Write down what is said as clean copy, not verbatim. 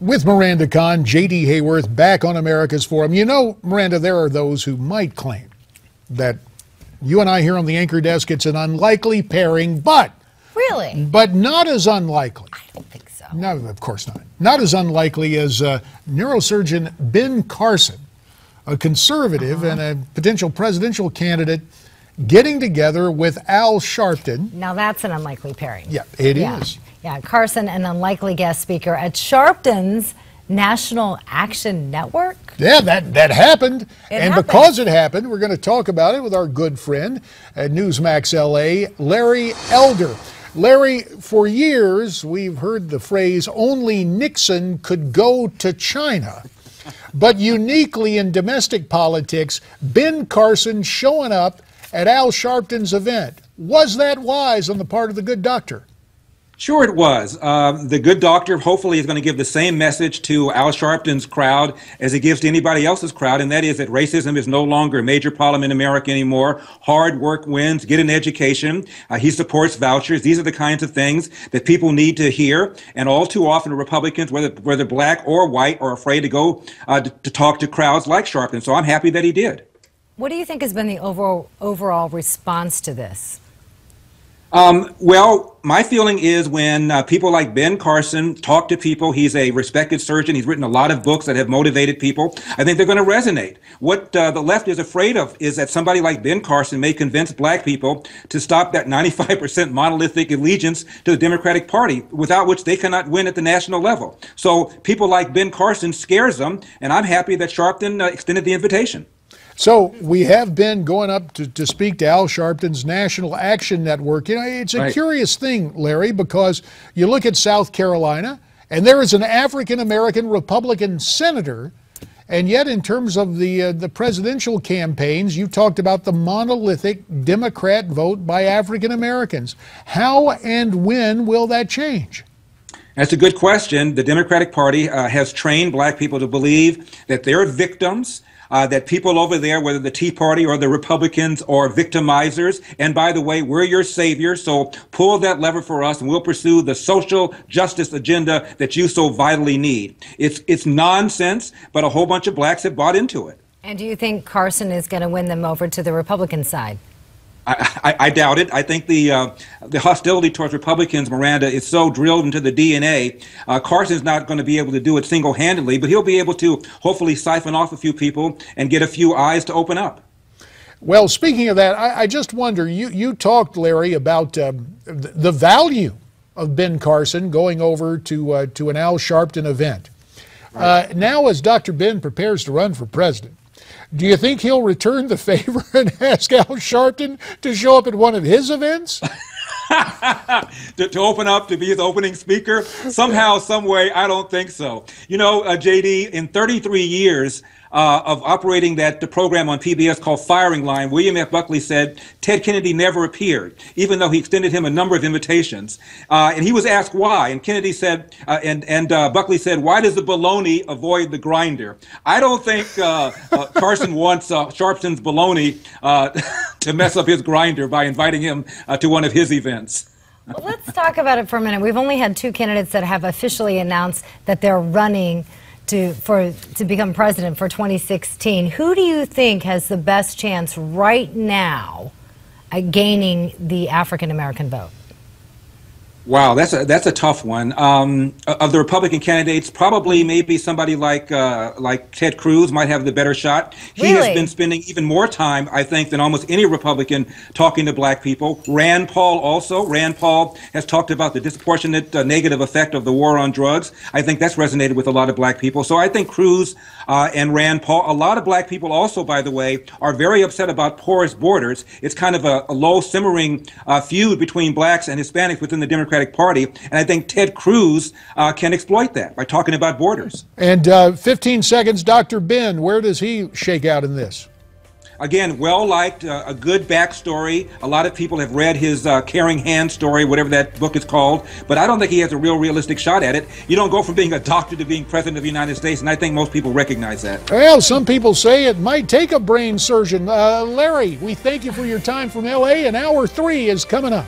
With Miranda Kahn, J.D. Hayworth back on America's Forum. You know, Miranda, there are those who might claim that you and I here on the anchor desk, it's an unlikely pairing, but not as unlikely. I don't think so. No, of course not. Not as unlikely as neurosurgeon Ben Carson, a conservative and a potential presidential candidate, getting together with Al Sharpton. Now that's an unlikely pairing. Yeah, it is. Yeah, Carson, an unlikely guest speaker at Sharpton's National Action Network. Yeah, that happened. It happened. Because it happened, we're going to talk about it with our good friend at Newsmax LA, Larry Elder. Larry, for years we've heard the phrase, only Nixon could go to China. But uniquely in domestic politics, Ben Carson showing up at Al Sharpton's event. Was that wise on the part of the good doctor? Sure it was. The good doctor hopefully is going to give the same message to Al Sharpton's crowd as he gives to anybody else's crowd, and that is that racism is no longer a major problem in America anymore. Hard work wins. Get an education. He supports vouchers. These are the kinds of things that people need to hear, and all too often Republicans, whether black or white, are afraid to go to talk to crowds like Sharpton, so I'm happy that he did. What do you think has been the overall response to this? Well, my feeling is when people like Ben Carson talk to people, he's a respected surgeon. He's written a lot of books that have motivated people. I think they're going to resonate. What the left is afraid of is that somebody like Ben Carson may convince black people to stop that 95% monolithic allegiance to the Democratic Party, without which they cannot win at the national level. So people like Ben Carson scares them, and I'm happy that Sharpton extended the invitation. So we have been going up to speak to Al Sharpton's National Action Network. You know, it's a curious thing, Larry, because you look at South Carolina, and there is an African-American Republican senator, and yet in terms of the presidential campaigns, you talked about the monolithic Democrat vote by African-Americans. How and when will that change? That's a good question. The Democratic Party has trained black people to believe that they're victims, that people over there, whether the Tea Party or the Republicans, are victimizers. And by the way, we're your saviors, so pull that lever for us and we'll pursue the social justice agenda that you so vitally need. It's nonsense, but a whole bunch of blacks have bought into it. And do you think Carson is going to win them over to the Republican side? I doubt it. I think the hostility towards Republicans, Miranda, is so drilled into the DNA. Carson's not going to be able to do it single-handedly, but he'll be able to hopefully siphon off a few people and get a few eyes to open up. Well, speaking of that, I just wonder, you talked, Larry, about the value of Ben Carson going over to an Al Sharpton event. Right. Now, as Dr. Ben prepares to run for president, do you think he'll return the favor and ask Al Sharpton to show up at one of his events? to open up, to be his opening speaker? Somehow, some way, I don't think so. You know, JD, in 33 years of operating the program on PBS called Firing Line, William F. Buckley said Ted Kennedy never appeared, even though he extended him a number of invitations. And he was asked why, and Kennedy said, Buckley said, "Why does the bologna avoid the grinder?" I don't think Carson wants Sharpton's bologna to mess up his grinder by inviting him to one of his events. Well, let's talk about it for a minute. We've only had two candidates that have officially announced that they're running to become president for 2016. Who do you think has the best chance right now at gaining the African-American vote? Wow, that's a tough one. Of the Republican candidates, probably maybe somebody like Ted Cruz might have the better shot. He has been spending even more time, I think, than almost any Republican talking to black people. Rand Paul also. Rand Paul has talked about the disproportionate negative effect of the war on drugs. I think that's resonated with a lot of black people. So I think Cruz and Rand Paul. A lot of black people also, by the way, are very upset about porous borders. It's kind of a low simmering feud between blacks and Hispanics within the Democratic Party, and I think Ted Cruz can exploit that by talking about borders. And 15 seconds, Dr. Ben, where does he shake out in this? Again, well-liked, a good backstory. A lot of people have read his Caring Hand story, whatever that book is called, but I don't think he has a realistic shot at it. You don't go from being a doctor to being president of the United States, and I think most people recognize that. Well, some people say it might take a brain surgeon. Larry, we thank you for your time from L.A., and Hour 3 is coming up.